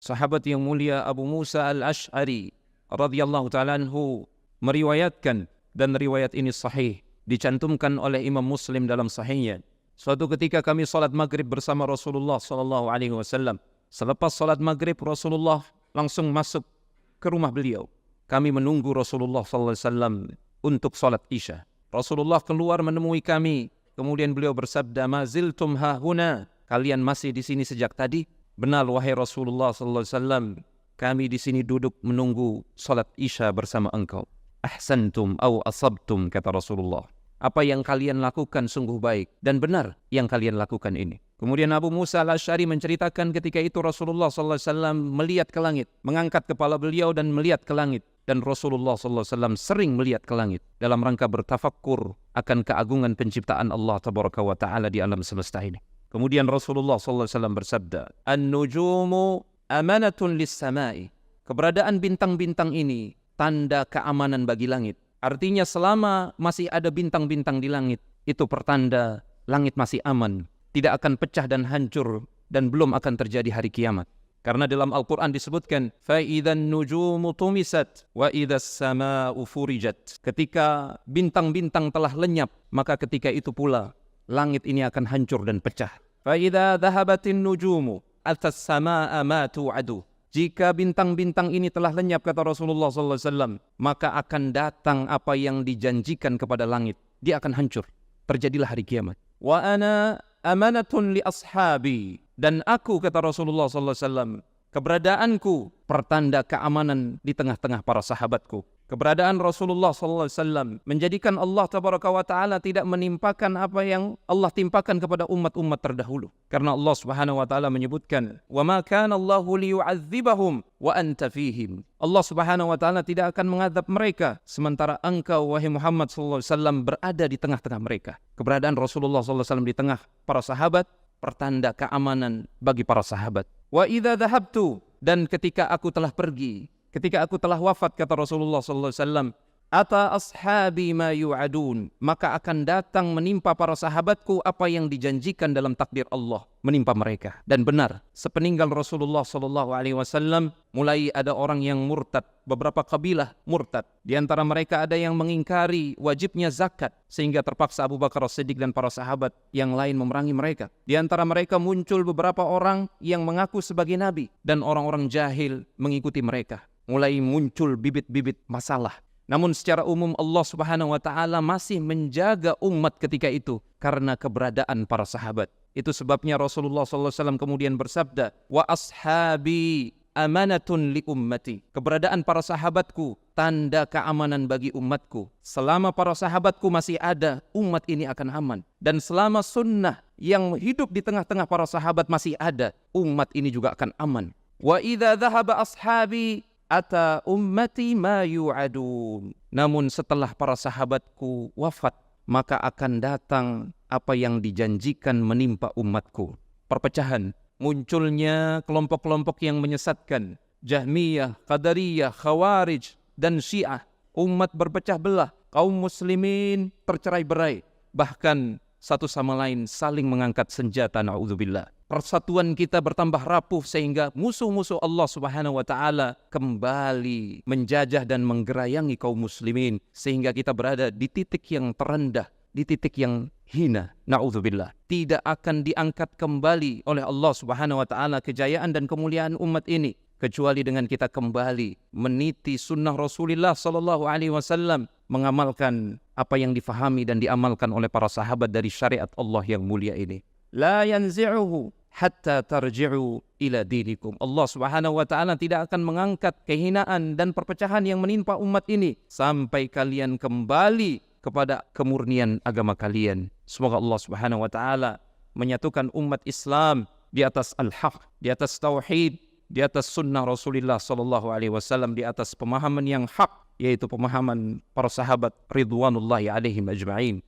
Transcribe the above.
sahabat yang mulia Abu Musa al-Ash'ari radhiyallahu ta'ala anhu meriwayatkan, dan riwayat ini sahih, dicantumkan oleh Imam Muslim dalam sahihnya. Suatu ketika kami salat maghrib bersama Rasulullah sallallahu alaihi wasallam. Selepas salat maghrib, Rasulullah langsung masuk ke rumah beliau. Kami menunggu Rasulullah sallallahu alaihi wasallam untuk salat Isya. Rasulullah keluar menemui kami. Kemudian beliau bersabda, "Ma ziltum hahuna?" Kalian masih di sini sejak tadi? Benar wahai Rasulullah sallallahu alaihi wasallam, kami di sini duduk menunggu salat Isya bersama engkau. Ahsantum au asabtum, kata Rasulullah. Apa yang kalian lakukan sungguh baik dan benar yang kalian lakukan ini. Kemudian Abu Musa al-Ash'ari menceritakan ketika itu Rasulullah sallallahu alaihi wasallam melihat ke langit, mengangkat kepala beliau dan melihat ke langit. Dan Rasulullah sallallahu alaihi wasallam sering melihat ke langit dalam rangka bertafakkur akan keagungan penciptaan Allah tabaraka wa taala di alam semesta ini. Kemudian Rasulullah sallallahu alaihi wasallam bersabda, "An-nujumu amanatun lis-sama'i." Keberadaan bintang-bintang ini tanda keamanan bagi langit. Artinya selama masih ada bintang-bintang di langit, itu pertanda langit masih aman, tidak akan pecah dan hancur, dan belum akan terjadi hari kiamat. Karena dalam Al-Quran disebutkan, فَإِذَا النُّجُومُ طُمِسَتْ وَإِذَا السَّمَاءُ فُرِجَتْ. Ketika bintang-bintang telah lenyap, maka ketika itu pula langit ini akan hancur dan pecah. فَإِذَا ذَهَبَتِ النُّجُومُ أَتَى السَّمَاءَ مَا تُوعَدُ. Jika bintang-bintang ini telah lenyap, kata Rasulullah SAW, maka akan datang apa yang dijanjikan kepada langit. Dia akan hancur. Terjadilah hari kiamat. Wa ana amanatun li ashabi. Dan aku, kata Rasulullah SAW, keberadaanku pertanda keamanan di tengah-tengah para sahabatku. Keberadaan Rasulullah SAW menjadikan Allah Tabaraka wa Ta'ala tidak menimpakan apa yang Allah timpakan kepada umat-umat terdahulu. Karena Allah Subhanahu wa Ta'ala menyebutkan, "Wa ma kana Allahu liyu'adzibahum wa anta fihim." Allah Subhanahu wa Ta'ala tidak akan mengadab mereka sementara engkau wahai Muhammad SAW berada di tengah-tengah mereka. Keberadaan Rasulullah SAW di tengah para sahabat pertanda keamanan bagi para sahabat. Wa idza dhahabtu, dan ketika aku telah pergi, ketika aku telah wafat, kata Rasulullah SAW, ata ashabi ma yu'adun, maka akan datang menimpa para sahabatku apa yang dijanjikan dalam takdir Allah menimpa mereka. Dan benar, sepeninggal Rasulullah SAW, mulai ada orang yang murtad, beberapa kabilah murtad. Di antara mereka ada yang mengingkari wajibnya zakat, sehingga terpaksa Abu Bakar As-Siddiq dan para sahabat yang lain memerangi mereka. Di antara mereka muncul beberapa orang yang mengaku sebagai nabi, dan orang-orang jahil mengikuti mereka. Mulai muncul bibit-bibit masalah. Namun secara umum Allah Subhanahu wa Ta'ala masih menjaga umat ketika itu karena keberadaan para sahabat. Itu sebabnya Rasulullah SAW kemudian bersabda, "Wa ashabi amanatun li ummati." Keberadaan para sahabatku tanda keamanan bagi umatku. Selama para sahabatku masih ada, umat ini akan aman. Dan selama sunnah yang hidup di tengah-tengah para sahabat masih ada, umat ini juga akan aman. Wa idza dhahaba ashabi ata ummati ma yu'adun. Namun setelah para sahabatku wafat, maka akan datang apa yang dijanjikan menimpa umatku. Perpecahan, munculnya kelompok-kelompok yang menyesatkan, Jahmiyah, Qadariyah, Khawarij, dan Syiah. Umat berpecah belah, kaum muslimin tercerai-berai, bahkan satu sama lain saling mengangkat senjata, na'udzubillah. Persatuan kita bertambah rapuh sehingga musuh-musuh Allah Subhanahu wa Ta'ala kembali menjajah dan menggerayangi kaum muslimin, sehingga kita berada di titik yang terendah, di titik yang hina, na'udzubillah. Tidak akan diangkat kembali oleh Allah Subhanahu wa Ta'ala kejayaan dan kemuliaan umat ini kecuali dengan kita kembali meniti sunnah Rasulullah sallallahu alaihi wasallam, mengamalkan apa yang difahami dan diamalkan oleh para sahabat dari syariat Allah yang mulia ini. La yanzi'uhu hatta tarji'u ila dinikum. Allah Subhanahu wa Ta'ala tidak akan mengangkat kehinaan dan perpecahan yang menimpa umat ini sampai kalian kembali kepada kemurnian agama kalian. Semoga Allah Subhanahu wa Ta'ala menyatukan umat Islam di atas al-haq, di atas tauhid, di atas sunnah Rasulullah sallallahu alaihi wasallam, di atas pemahaman yang hak, yaitu pemahaman para sahabat ridwanullahi alaihim ajma'in.